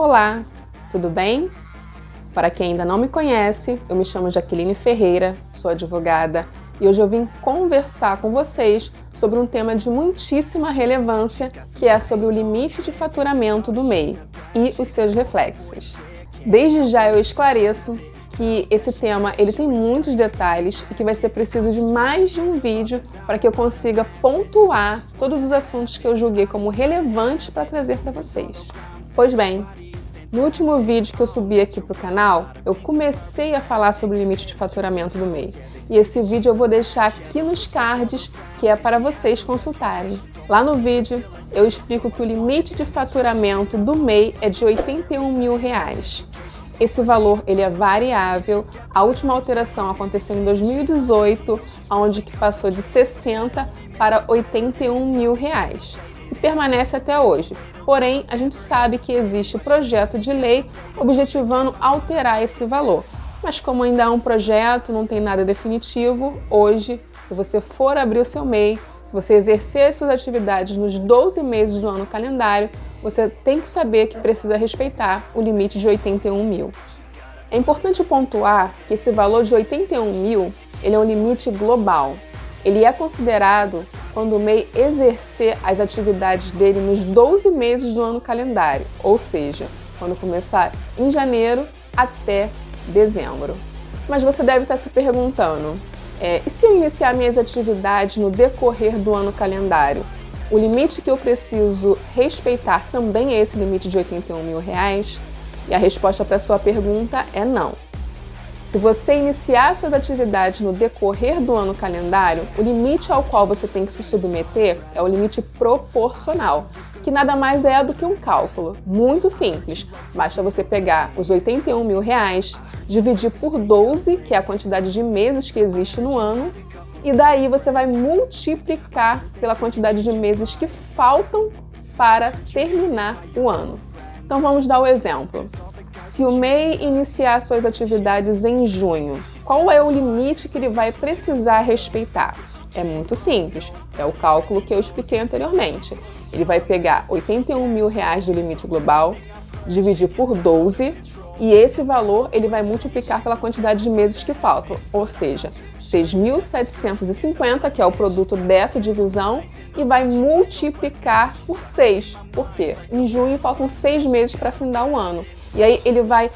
Olá, tudo bem? Para quem ainda não me conhece, eu me chamo Jaqueline Ferreira, sou advogada e hoje eu vim conversar com vocês sobre um tema de muitíssima relevância, que é sobre o limite de faturamento do MEI e os seus reflexos. Desde já eu esclareço que esse tema ele tem muitos detalhes e que vai ser preciso de mais de um vídeo para que eu consiga pontuar todos os assuntos que eu julguei como relevantes para trazer para vocês. Pois bem, no último vídeo que eu subi aqui para o canal, eu comecei a falar sobre o limite de faturamento do MEI. E esse vídeo eu vou deixar aqui nos cards, que é para vocês consultarem. Lá no vídeo, eu explico que o limite de faturamento do MEI é de R$ 81 mil. Esse valor ele é variável. A última alteração aconteceu em 2018, onde que passou de 60 para R$ 81 mil. E permanece até hoje. Porém, a gente sabe que existe projeto de lei objetivando alterar esse valor. Mas como ainda é um projeto, não tem nada definitivo, hoje, se você for abrir o seu MEI, se você exercer suas atividades nos 12 meses do ano calendário, você tem que saber que precisa respeitar o limite de 81 mil. É importante pontuar que esse valor de 81 mil, ele é um limite global. Ele é considerado quando o MEI exercer as atividades dele nos 12 meses do ano calendário, ou seja, quando começar em janeiro até dezembro. Mas você deve estar se perguntando, e se eu iniciar minhas atividades no decorrer do ano calendário, o limite que eu preciso respeitar também é esse limite de R$ 81 mil? E a resposta para a sua pergunta é não. Se você iniciar suas atividades no decorrer do ano calendário, o limite ao qual você tem que se submeter é o limite proporcional, que nada mais é do que um cálculo muito simples. Basta você pegar os R$ 81 mil, dividir por 12, que é a quantidade de meses que existe no ano, e daí você vai multiplicar pela quantidade de meses que faltam para terminar o ano. Então vamos dar o exemplo. Se o MEI iniciar suas atividades em junho, qual é o limite que ele vai precisar respeitar? É muito simples, é o cálculo que eu expliquei anteriormente. Ele vai pegar R$ 81 mil do limite global, dividir por 12, e esse valor ele vai multiplicar pela quantidade de meses que faltam, ou seja, 6.750, que é o produto dessa divisão, e vai multiplicar por 6. Por quê? Em junho faltam 6 meses para findar o ano. E aí ele vai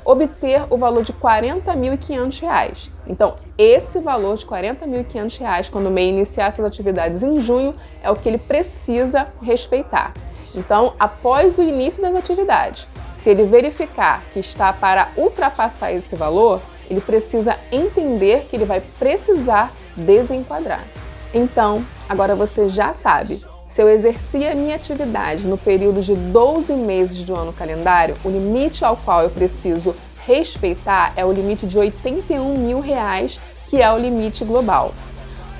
obter o valor de R$ 40.500. Então, esse valor de R$ 40.500, quando o MEI iniciar suas atividades em junho, é o que ele precisa respeitar. Então, após o início das atividades, se ele verificar que está para ultrapassar esse valor, ele precisa entender que ele vai precisar desenquadrar. Então, agora você já sabe. Se eu exerci a minha atividade no período de 12 meses do ano calendário, o limite ao qual eu preciso respeitar é o limite de R$ 81 mil, que é o limite global.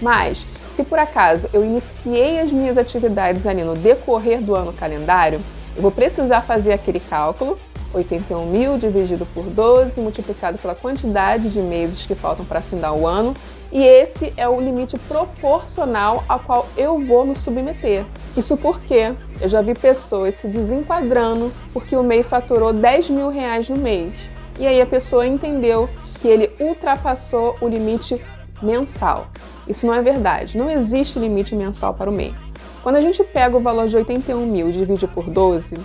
Mas, se por acaso eu iniciei as minhas atividades ali no decorrer do ano calendário, eu vou precisar fazer aquele cálculo, 81 mil dividido por 12, multiplicado pela quantidade de meses que faltam para findar o ano, e esse é o limite proporcional ao qual eu vou me submeter. Isso porque eu já vi pessoas se desenquadrando porque o MEI faturou R$ 10 mil no mês. E aí a pessoa entendeu que ele ultrapassou o limite mensal. Isso não é verdade, não existe limite mensal para o MEI. Quando a gente pega o valor de 81 mil e divide por 12,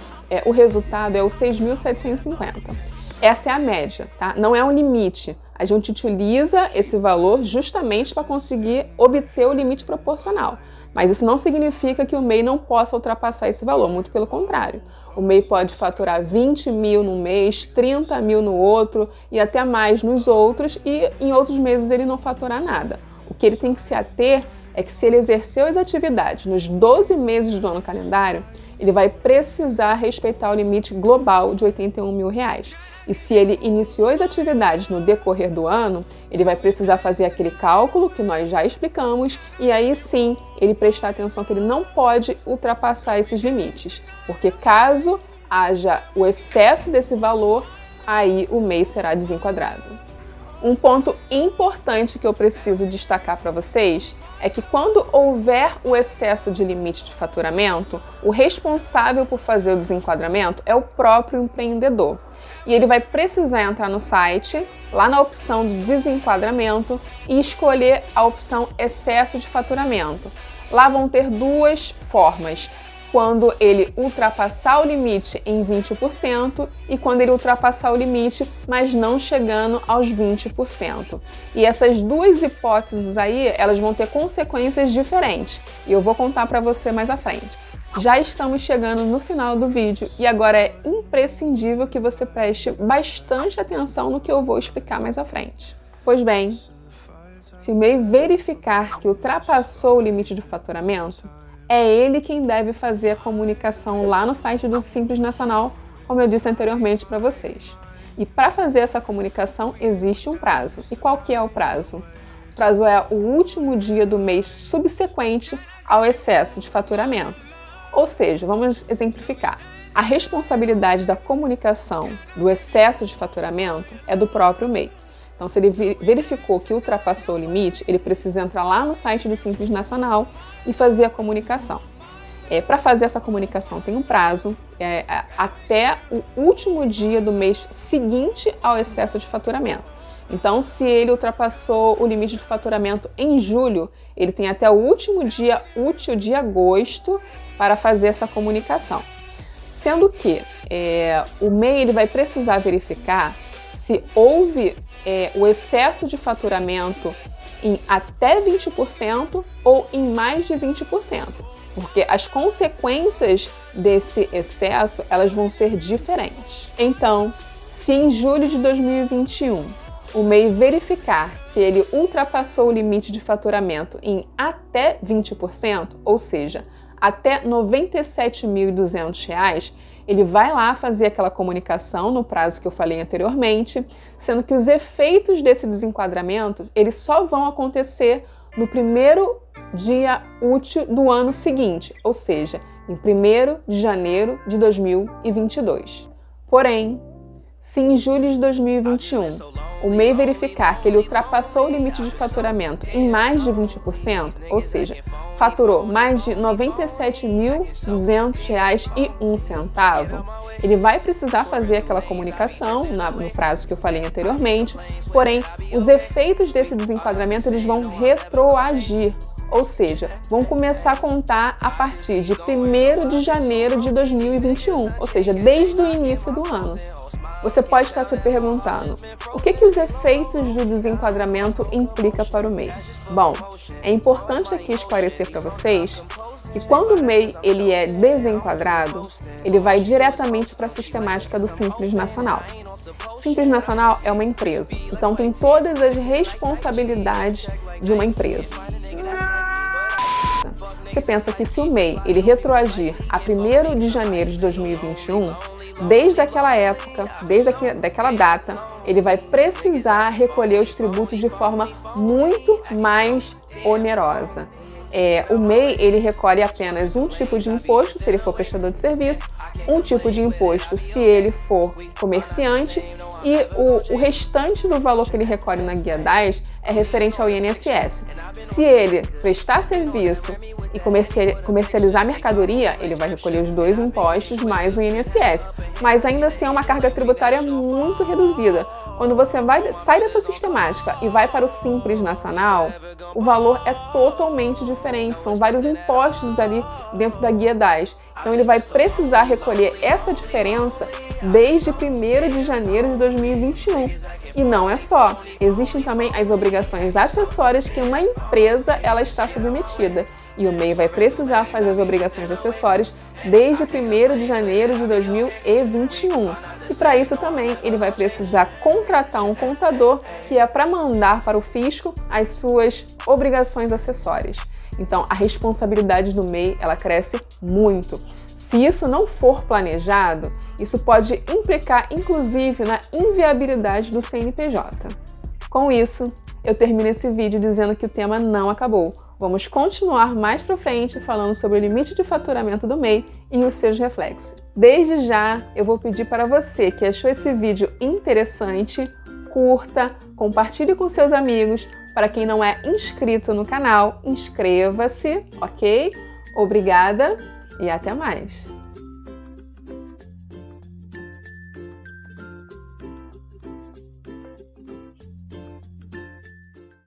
o resultado é o 6.750. Essa é a média, tá? Não é um limite. A gente utiliza esse valor justamente para conseguir obter o limite proporcional. Mas isso não significa que o MEI não possa ultrapassar esse valor, muito pelo contrário. O MEI pode faturar 20 mil no mês, 30 mil no outro e até mais nos outros, e em outros meses ele não faturar nada. O que ele tem que se ater é que se ele exerceu as atividades nos 12 meses do ano calendário, ele vai precisar respeitar o limite global de R$ 81 mil. E se ele iniciou as atividades no decorrer do ano, ele vai precisar fazer aquele cálculo que nós já explicamos, e aí sim ele prestar atenção que ele não pode ultrapassar esses limites, porque caso haja o excesso desse valor, aí o MEI será desenquadrado. Um ponto importante que eu preciso destacar para vocês é que quando houver o excesso de limite de faturamento, o responsável por fazer o desenquadramento é o próprio empreendedor. E ele vai precisar entrar no site, lá na opção de desenquadramento, e escolher a opção excesso de faturamento. Lá vão ter duas formas: quando ele ultrapassar o limite em 20% e quando ele ultrapassar o limite, mas não chegando aos 20%. E essas duas hipóteses aí, elas vão ter consequências diferentes, e eu vou contar para você mais à frente. Já estamos chegando no final do vídeo e agora é imprescindível que você preste bastante atenção no que eu vou explicar mais à frente. Pois bem, se o MEI verificar que ultrapassou o limite de faturamento, é ele quem deve fazer a comunicação lá no site do Simples Nacional, como eu disse anteriormente para vocês. E para fazer essa comunicação existe um prazo. E qual que é o prazo? O prazo é o último dia do mês subsequente ao excesso de faturamento. Ou seja, vamos exemplificar. A responsabilidade da comunicação do excesso de faturamento é do próprio MEI. Então, se ele verificou que ultrapassou o limite, ele precisa entrar lá no site do Simples Nacional e fazer a comunicação. Para fazer essa comunicação tem um prazo, até o último dia do mês seguinte ao excesso de faturamento. Então, se ele ultrapassou o limite de faturamento em julho, ele tem até o último dia útil de agosto para fazer essa comunicação. Sendo que o MEI ele vai precisar verificar se houve o excesso de faturamento em até 20% ou em mais de 20%, porque as consequências desse excesso elas vão ser diferentes. Então, se em julho de 2021 o MEI verificar que ele ultrapassou o limite de faturamento em até 20%, ou seja, até R$ 97.200, ele vai lá fazer aquela comunicação no prazo que eu falei anteriormente, sendo que os efeitos desse desenquadramento eles só vão acontecer no primeiro dia útil do ano seguinte, ou seja, em 1º de janeiro de 2022. Porém, se em julho de 2021 o MEI verificar que ele ultrapassou o limite de faturamento em mais de 20%, ou seja, faturou mais de R$ 97.200,01, ele vai precisar fazer aquela comunicação no prazo que eu falei anteriormente, porém, os efeitos desse desenquadramento eles vão retroagir, ou seja, vão começar a contar a partir de 1º de janeiro de 2021, ou seja, desde o início do ano. Você pode estar se perguntando, o que os efeitos do desenquadramento implicam para o MEI? Bom, é importante aqui esclarecer para vocês que quando o MEI ele é desenquadrado, ele vai diretamente para a sistemática do Simples Nacional. Simples Nacional é uma empresa, então tem todas as responsabilidades de uma empresa. Você pensa que se o MEI ele retroagir a 1º de janeiro de 2021, desde aquela época, desde daquela data, ele vai precisar recolher os tributos de forma muito mais onerosa. O MEI ele recolhe apenas um tipo de imposto, se ele for prestador de serviço, um tipo de imposto se ele for comerciante, e o restante do valor que ele recolhe na Guia 10 é referente ao INSS. Se ele prestar serviço e comercializar mercadoria, ele vai recolher os dois impostos mais o INSS, mas ainda assim é uma carga tributária muito reduzida. Quando você sai dessa sistemática e vai para o Simples Nacional, o valor é totalmente diferente, são vários impostos ali dentro da Guia 10. Então ele vai precisar recolher essa diferença desde 1º de janeiro de 2021. E não é só, existem também as obrigações acessórias que uma empresa ela está submetida. E o MEI vai precisar fazer as obrigações acessórias desde 1º de janeiro de 2021. E para isso também ele vai precisar contratar um contador que é para mandar para o fisco as suas obrigações acessórias. Então a responsabilidade do MEI ela cresce muito. Se isso não for planejado, isso pode implicar inclusive na inviabilidade do CNPJ. Com isso, eu termino esse vídeo dizendo que o tema não acabou. Vamos continuar mais para frente falando sobre o limite de faturamento do MEI e os seus reflexos. Desde já, eu vou pedir para você que achou esse vídeo interessante, curta, compartilhe com seus amigos. Para quem não é inscrito no canal, inscreva-se, ok? Obrigada e até mais!